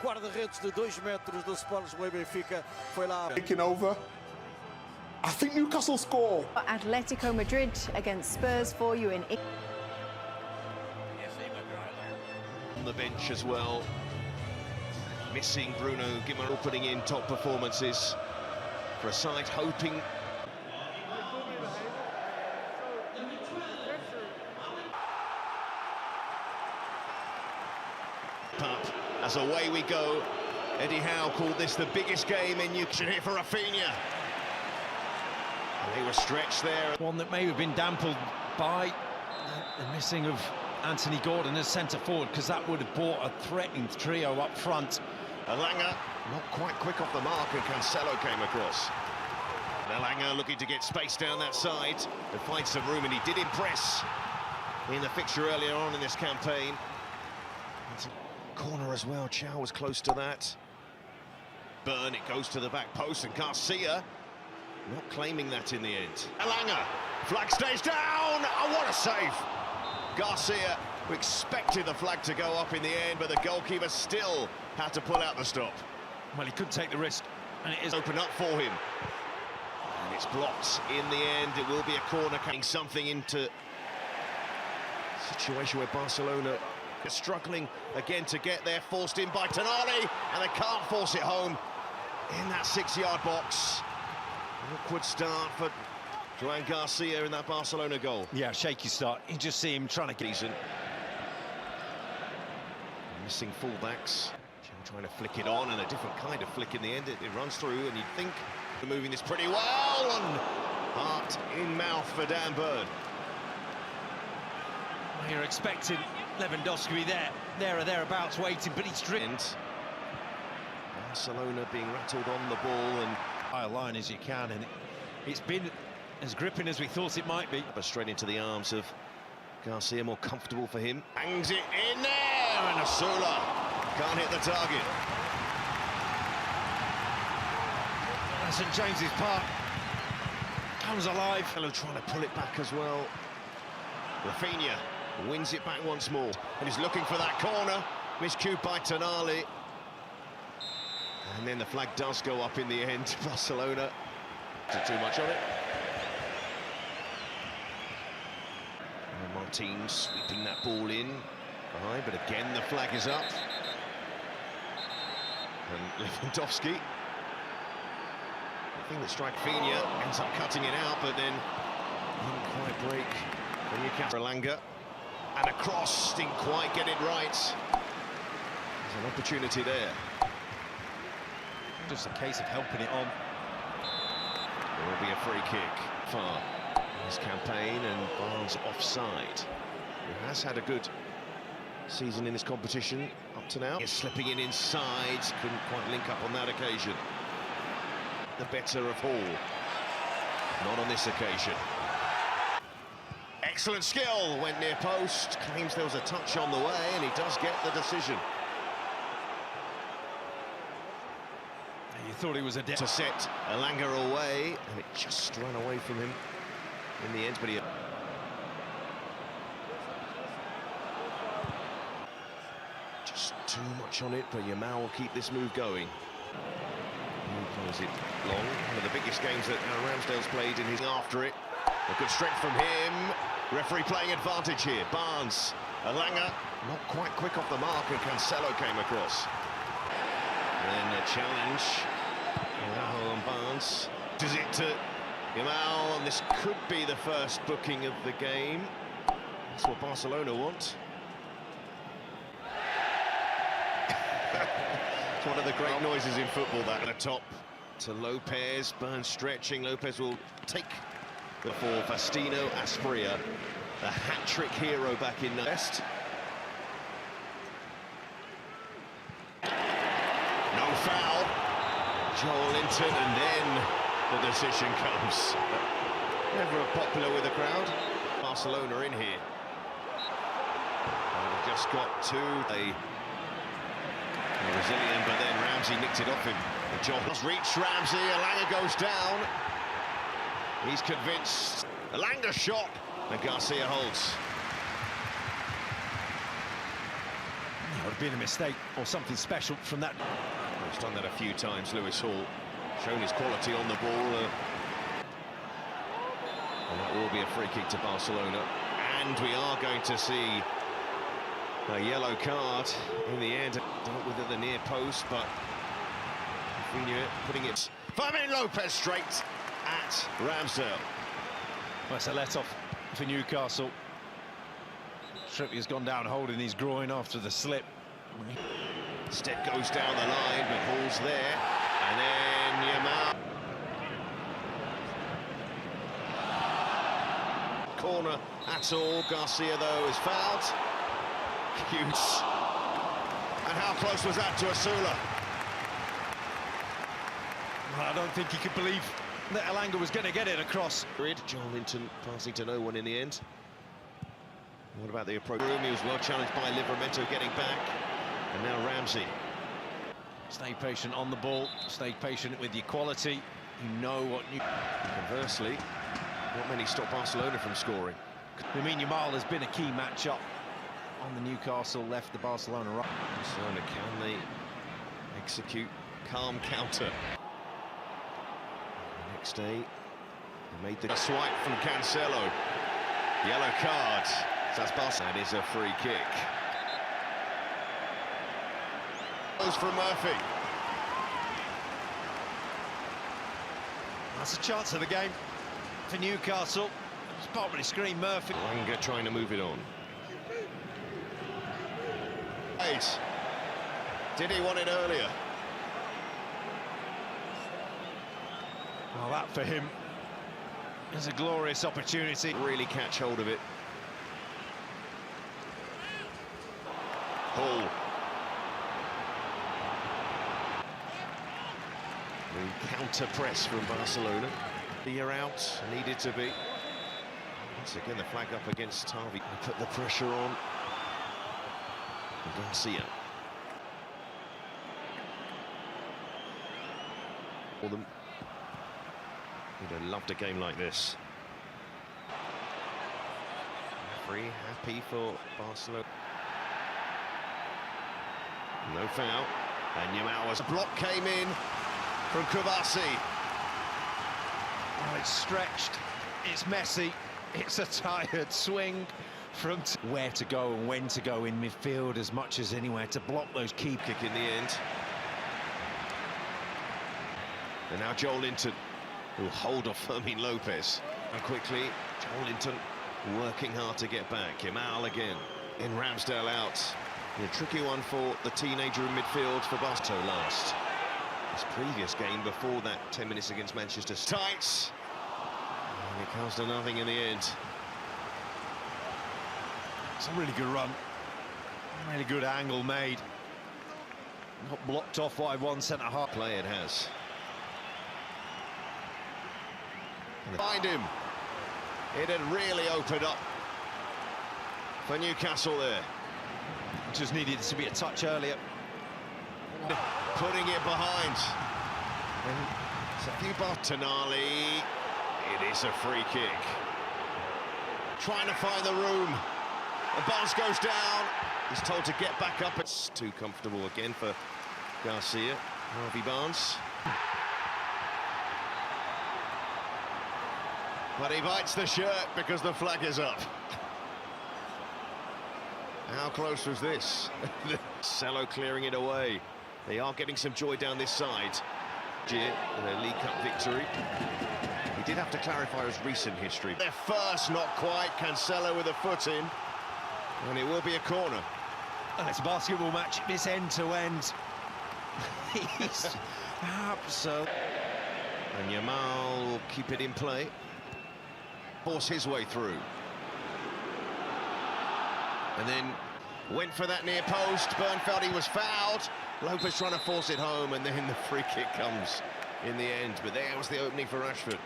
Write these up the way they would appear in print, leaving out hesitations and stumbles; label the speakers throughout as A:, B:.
A: guarda-redes de 2 metros do Sport Lisboa e Benfica foi lá.
B: Taking over. I think Newcastle score.
C: Atletico Madrid against Spurs for you in
D: on the bench as well. Missing Bruno Guimaraes, putting in top performances for a side hoping. Up as away we go. Eddie Howe called this the biggest game in Newcastle here for Rafinha. And they were stretched there.
E: One that may have been dampened by the missing of Anthony Gordon as centre forward, because that would have brought a threatening trio up front.
D: Elanga not quite quick off the mark, and Cancelo came across. And Elanga looking to get space down that side to find some room, and he did impress in the fixture earlier on in this campaign. It's a corner as well. Chow was close to that. Burn, it goes to the back post, and Garcia not claiming that in the end. Elanga, flag stays down. Oh, what a save! Garcia, who expected the flag to go up in the end, but the goalkeeper still had to pull out the stop.
E: Well, he could take the risk, and it is
D: open up for him. And it's blocked in the end. It will be a corner, coming something into a situation where Barcelona is struggling again to get there, forced in by Tonali, and they can't force it home in that 6-yard box. Awkward start for Joan Garcia in that Barcelona goal.
E: Yeah, shaky start. You just see him trying to get
D: decent. Missing fullbacks. Trying to flick it on, and a different kind of flick in the end. It runs through, and you'd think they're moving this pretty well. And heart in mouth for Dan Burn.
E: Well, you're expecting Lewandowski there or thereabouts waiting, but he's driven.
D: Barcelona being rattled on the ball and
E: high line as you can, and it's been as gripping as we thought it might be.
D: But straight into the arms of Garcia, more comfortable for him. Hangs it in there, and Asula can't hit the target.
E: St James's Park comes alive.
D: Hello, trying to pull it back as well. Rafinha wins it back once more, and he's looking for that corner. Miscued by Tonali. And then the flag does go up in the end. Barcelona. Too much on it. And Martin sweeping that ball in behind, but again the flag is up. And Lewandowski, the thing that strikes Rafinha, ends up cutting it out, but then didn't quite break for Newcastle. Elanga, and a cross, didn't quite get it right. There's an opportunity there.
E: Just a case of helping it on.
D: There will be a free kick far in this campaign, and Barnes offside. He has had a good season in this competition up to now. He's slipping in inside, couldn't quite link up on that occasion. The better of Hall. Not on this occasion. Excellent skill, went near post, claims there was a touch on the way, and he does get the decision.
E: You thought he was a
D: to set Elanga away, and it just ran away from him in the end, but he... Just too much on it, but Yamal will keep this move going. He plays it long. One of the biggest games that Ramsdale's played in his after it. A good strength from him. Referee playing advantage here. Barnes, Elanga, not quite quick off the mark, and Cancelo came across. And a challenge. Araujo and Barnes. Does it to Yamal, and this could be the first booking of the game. That's what Barcelona want. It's one of the great noises in football, that. At the top to Lopez. Burns stretching. Lopez will take the for Faustino Asprilla, the hat-trick hero back in West. No foul. Joel Linton, and then the decision comes. Never popular with the crowd. Barcelona in here. And they've just got two. They are resilient, but then Ramsey nicked it off him. And Joel has reached Ramsey. Elanga goes down. He's convinced. Elanga shot, and Garcia holds.
E: have been a mistake or something special from that.
D: He's done that a few times, Lewis Hall. Shown his quality on the ball. And that will be a free kick to Barcelona. And we are going to see a yellow card in the end. Dealt with at the near post, but Rafinha putting it... Fermin Lopez straight at Ramsdale.
E: Well, it's a let-off for Newcastle. Trippier's gone down holding his groin after the slip.
D: Step goes down the line, but Hall's there. And then Yamal. Corner at all. Garcia, though, is fouled. Huge. And how close was that to Asula?
E: Well, I don't think he could believe that Elanga was going to get it across.
D: John Linton passing to no one in the end. What about the approach? He was well challenged by Livramento getting back. And now Ramsey.
E: Stay patient on the ball. Stay patient with your quality. You know what you...
D: Conversely, not many stop Barcelona from scoring.
E: Lamine Yamal has been a key matchup on the Newcastle left, the Barcelona right.
D: Barcelona, can they execute calm counter? The next day, they made the swipe from Cancelo. Yellow card. That's Barcelona. That is a free kick. Goes from Murphy.
E: That's a chance of the game for Newcastle. It's probably scream Murphy.
D: Langer trying to move it on. Eight. Did he want it earlier?
E: Well, that for him is a glorious opportunity.
D: Really catch hold of it. Hall. The counter press from Barcelona. You're out, needed to be. Once again, the flag up against Harvey. Put the pressure on. Garcia. For them. He'd have loved a game like this. Referee happy for Barcelona. No foul. And Yamal, a block came in from Kovacic.
E: Oh, it's stretched, it's messy, it's a tired swing from where to go and when to go in midfield as much as anywhere to block those key
D: Kick in the end. And now Joel Linton will hold off Fermin Lopez. And quickly, Joel Linton working hard to get back. Yamal again. In Ramsdale out. A tricky one for the teenager in midfield for Barcelona last. His previous game before that 10 minutes against Manchester Tights. And it comes to nothing in the end.
E: It's a really good run, really good angle made. Not blocked off by one centre-half.
D: Play it has. Find him. It had really opened up for Newcastle there.
E: Just needed to be a touch earlier.
D: Putting it behind. And it's a few Tonali. It is a free kick. Trying to find the room. The bounce goes down. He's told to get back up. It's too comfortable again for Garcia. Harvey Barnes. But he bites the shirt because the flag is up. How close was this? Cello clearing it away. They are getting some joy down this side. Their League Cup victory. He did have to clarify his recent history. Their first, not quite. Cancelo with a foot in. And it will be a corner.
E: And it's a basketball match. It's end to end. He's absolutely.
D: And Yamal will keep it in play. Force his way through. And then went for that near post. Bernfeld, he was fouled. Lopez trying to force it home, and then the free kick comes in the end. But there was the opening for Rashford.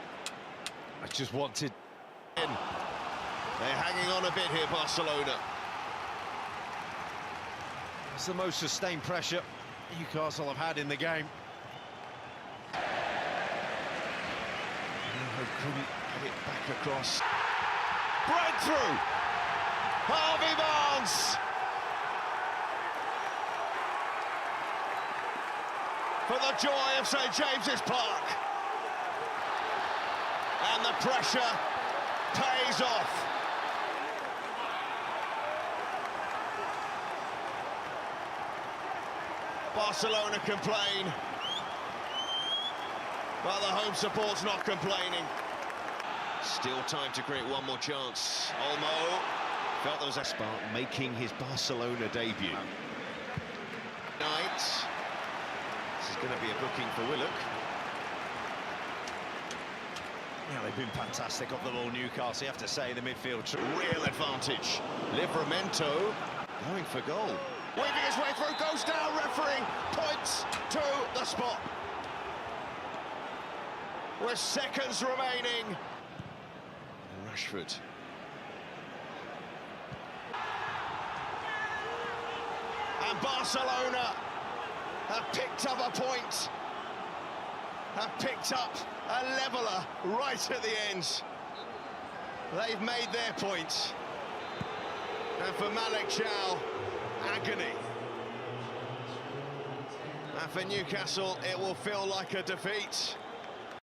E: I just wanted.
D: They're hanging on a bit here, Barcelona.
E: It's the most sustained pressure Newcastle have had in the game.
D: Couldn't get it back across. Breakthrough! Harvey Barnes! for the joy of St James's Park. And the pressure pays off. Barcelona complain, but the home support's not complaining. Still time to create one more chance. Olmo felt there was a spark making his Barcelona debut. This is going to be a booking for Willock.
E: Yeah, they've been fantastic off the ball, Newcastle. You have to say, the midfield.
D: Real advantage. Livramento going for goal. Weaving his way through, goes down, referee points to the spot. With seconds remaining. Rashford. And Barcelona have picked up a point. Have picked up a leveller right at the end. They've made their point. And for Malik Chow, agony. And for Newcastle, it will feel like a defeat.